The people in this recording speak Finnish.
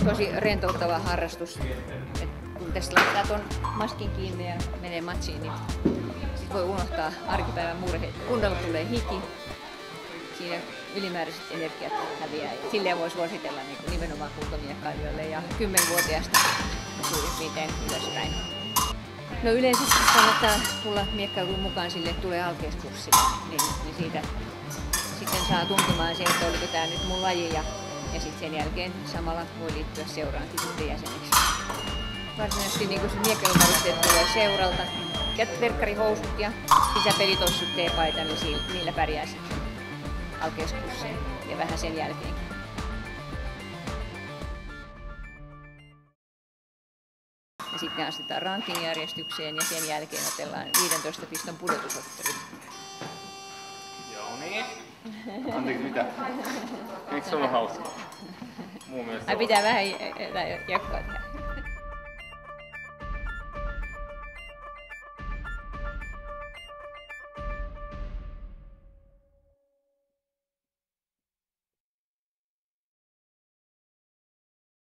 tosi rentouttava harrastus. Kun tässä laittaa ton maskin kiinni ja menee matsiin, niin sit voi unohtaa arkipäivän murheet. Kunnolla tulee hiki, siinä ylimääräiset energiat häviää. Silleen voisi suositella niin nimenomaan kuntomiekkailijoille ja 10-vuotiaasta suurin piirtein ylöspäin. No yleisesti kannattaa tulla miekkailuun mukaan sille, että tulee alkeiskurssille, niin siitä sitten saa tuntumaan se, että oliko tämä nyt mun laji ja sitten sen jälkeen samalla voi liittyä seuraankin sitten jäseneksi. Varsinaisesti niin se miekkailunvarusteet tulee seuralta, verkkarihousut ja sisäpelitossut, teepaita, niin niillä pärjää sitten alkeiskurssiin ja vähän sen jälkeen. Ja sitten astetaan rankingjärjestykseen ja sen jälkeen otellaan 15 piston pudotusottelut. Joo niin. Anteeksi mitä? Eikö se ollut hauskaa? Mun mielestä Ai pitää vähän jakkaa tehdä.